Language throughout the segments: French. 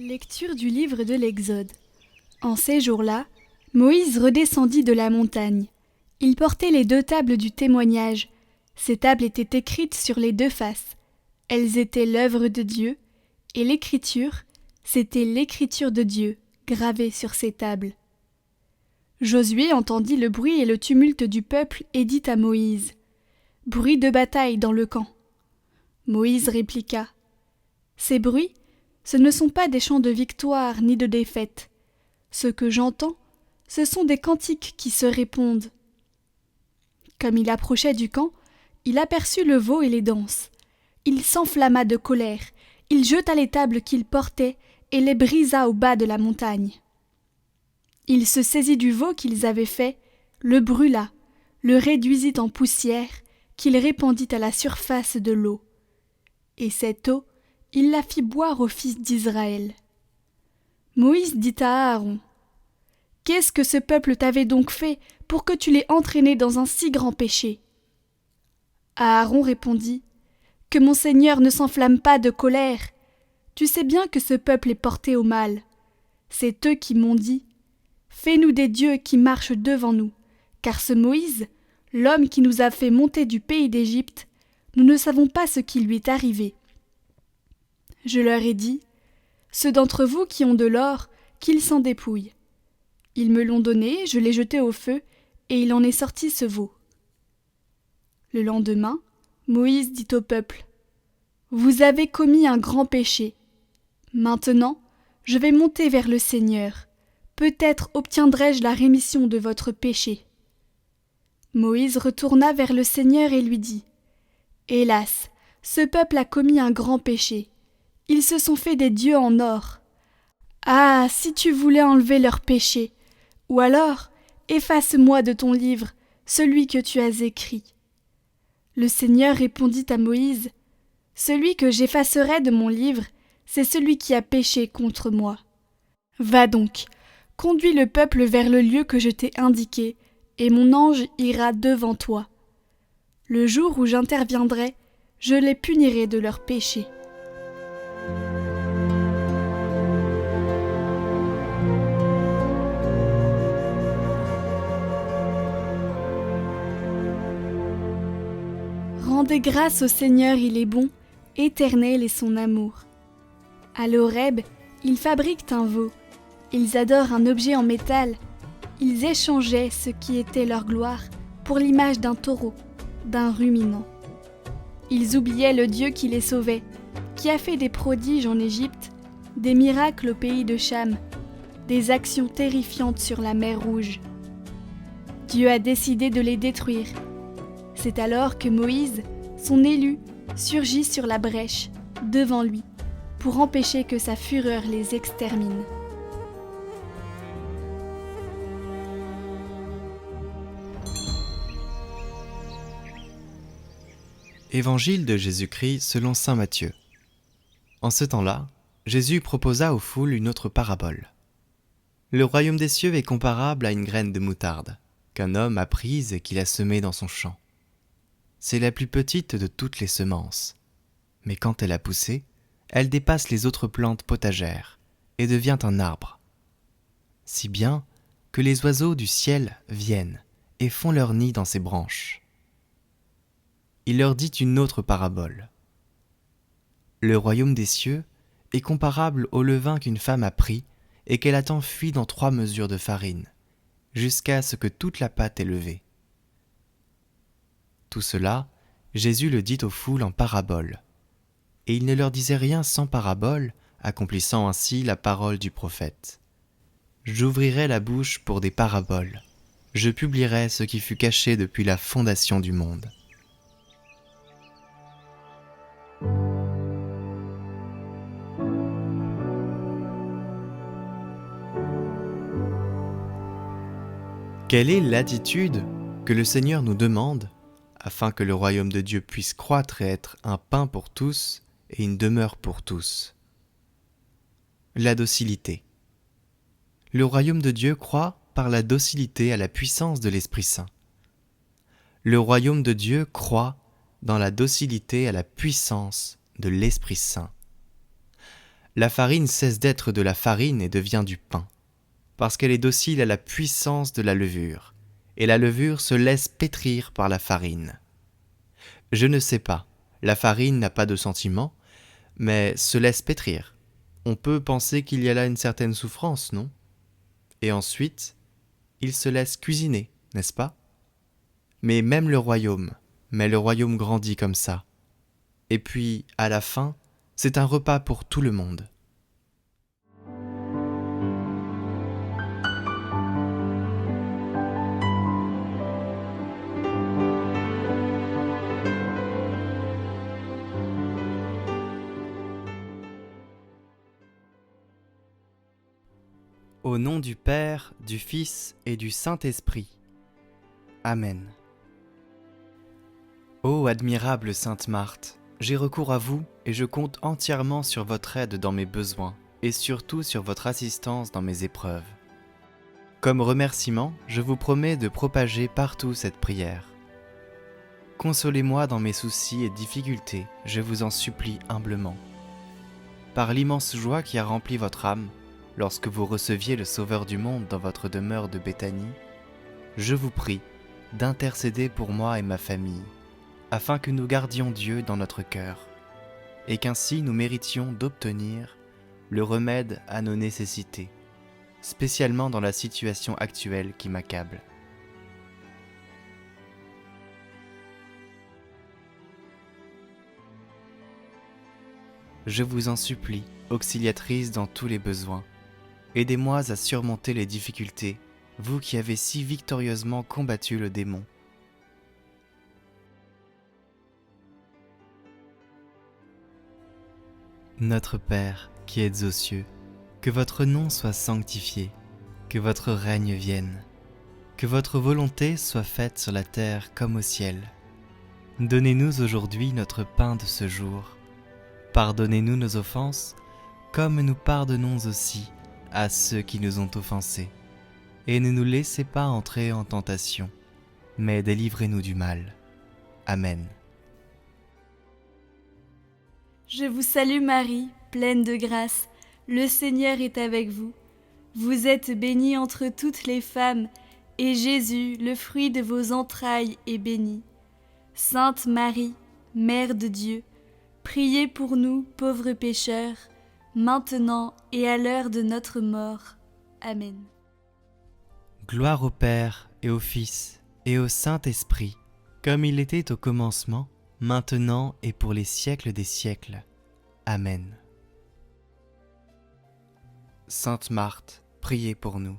Lecture du livre de l'Exode. En ces jours-là, Moïse redescendit de la montagne. Il portait les 2 tables du témoignage. Ces tables étaient écrites sur les 2 faces. Elles étaient l'œuvre de Dieu, et l'écriture, c'était l'écriture de Dieu, gravée sur ces tables. Josué entendit le bruit et le tumulte du peuple et dit à Moïse : « Bruit de bataille dans le camp. » Moïse répliqua : « Ces bruits, ce ne sont pas des chants de victoire ni de défaite. Ce que j'entends, ce sont des cantiques qui se répondent. » Comme il approchait du camp, il aperçut le veau et les danses. Il s'enflamma de colère, il jeta les tables qu'il portait et les brisa au bas de la montagne. Il se saisit du veau qu'ils avaient fait, le brûla, le réduisit en poussière, qu'il répandit à la surface de l'eau. Et cette eau, il la fit boire aux fils d'Israël. Moïse dit à Aaron : « Qu'est-ce que ce peuple t'avait donc fait pour que tu l'aies entraîné dans un si grand péché ?» Aaron répondit : « Que mon Seigneur ne s'enflamme pas de colère. Tu sais bien que ce peuple est porté au mal. C'est eux qui m'ont dit : Fais-nous des dieux qui marchent devant nous, car ce Moïse, l'homme qui nous a fait monter du pays d'Égypte, nous ne savons pas ce qui lui est arrivé. » Je leur ai dit : ceux d'entre vous qui ont de l'or, qu'ils s'en dépouillent. Ils me l'ont donné, je l'ai jeté au feu, et il en est sorti ce veau. Le lendemain, Moïse dit au peuple : Vous avez commis un grand péché. Maintenant, je vais monter vers le Seigneur. Peut-être obtiendrai-je la rémission de votre péché. Moïse retourna vers le Seigneur et lui dit : Hélas, ce peuple a commis un grand péché. Ils se sont fait des dieux en or. Ah, si tu voulais enlever leur péché, ou alors efface-moi de ton livre celui que tu as écrit. Le Seigneur répondit à Moïse : Celui que j'effacerai de mon livre, c'est celui qui a péché contre moi. Va donc, conduis le peuple vers le lieu que je t'ai indiqué, et mon ange ira devant toi. Le jour où j'interviendrai, je les punirai de leur péché. Rendez grâce au Seigneur, il est bon, éternel est son amour. À l'Horeb, ils fabriquent un veau. Ils adorent un objet en métal. Ils échangeaient ce qui était leur gloire pour l'image d'un taureau, d'un ruminant. Ils oubliaient le Dieu qui les sauvait, qui a fait des prodiges en Égypte, des miracles au pays de Cham, des actions terrifiantes sur la mer Rouge. Dieu a décidé de les détruire. C'est alors que Moïse, son élu, surgit sur la brèche, devant lui, pour empêcher que sa fureur les extermine. Évangile de Jésus-Christ selon saint Matthieu. En ce temps-là, Jésus proposa aux foules une autre parabole. Le royaume des cieux est comparable à une graine de moutarde, qu'un homme a prise et qu'il a semée dans son champ. C'est la plus petite de toutes les semences, mais quand elle a poussé, elle dépasse les autres plantes potagères et devient un arbre. Si bien que les oiseaux du ciel viennent et font leur nid dans ses branches. Il leur dit une autre parabole. Le royaume des cieux est comparable au levain qu'une femme a pris et qu'elle a enfui dans 3 mesures de farine, jusqu'à ce que toute la pâte est levée. Tout cela, Jésus le dit aux foules en parabole, et il ne leur disait rien sans parabole, accomplissant ainsi la parole du prophète. J'ouvrirai la bouche pour des paraboles, je publierai ce qui fut caché depuis la fondation du monde. Quelle est l'attitude que le Seigneur nous demande afin que le royaume de Dieu puisse croître et être un pain pour tous et une demeure pour tous? La docilité. Le royaume de Dieu croît par la docilité à la puissance de l'Esprit Saint. Le royaume de Dieu croît dans la docilité à la puissance de l'Esprit Saint. la farine cesse d'être de la farine et devient du pain, parce qu'elle est docile à la puissance de la levure, et la levure se laisse pétrir par la farine. Je ne sais pas, la farine n'a pas de sentiment, mais se laisse pétrir. On peut penser qu'il y a là une certaine souffrance, non ? Et ensuite, il se laisse cuisiner, n'est-ce pas ? Mais le royaume grandit comme ça. Et puis, à la fin, c'est un repas pour tout le monde. Au nom du Père, du Fils et du Saint-Esprit. Amen. Ô admirable Sainte Marthe, j'ai recours à vous et je compte entièrement sur votre aide dans mes besoins et surtout sur votre assistance dans mes épreuves. Comme remerciement, je vous promets de propager partout cette prière. Consolez-moi dans mes soucis et difficultés, je vous en supplie humblement. Par l'immense joie qui a rempli votre âme, lorsque vous receviez le Sauveur du monde dans votre demeure de Béthanie, je vous prie d'intercéder pour moi et ma famille, afin que nous gardions Dieu dans notre cœur, et qu'ainsi nous méritions d'obtenir le remède à nos nécessités, spécialement dans la situation actuelle qui m'accable. Je vous en supplie, auxiliatrice dans tous les besoins, aidez-moi à surmonter les difficultés, vous qui avez si victorieusement combattu le démon. Notre Père, qui êtes aux cieux, que votre nom soit sanctifié, que votre règne vienne, que votre volonté soit faite sur la terre comme au ciel. Donnez-nous aujourd'hui notre pain de ce jour. Pardonnez-nous nos offenses, comme nous pardonnons aussi à ceux qui nous ont offensés. Et ne nous laissez pas entrer en tentation, mais délivrez-nous du mal. Amen. Je vous salue Marie, pleine de grâce, le Seigneur est avec vous. Vous êtes bénie entre toutes les femmes, et Jésus, le fruit de vos entrailles, est béni. Sainte Marie, Mère de Dieu, priez pour nous, pauvres pécheurs, maintenant et à l'heure de notre mort. Amen. Gloire au Père et au Fils et au Saint-Esprit, comme il était au commencement, maintenant et pour les siècles des siècles. Amen. Sainte Marthe, priez pour nous.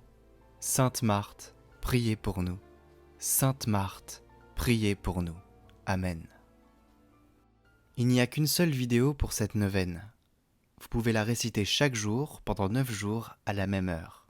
Sainte Marthe, priez pour nous. Sainte Marthe, priez pour nous. Amen. Il n'y a qu'une seule vidéo pour cette neuvaine. Vous pouvez la réciter chaque jour pendant 9 jours à la même heure.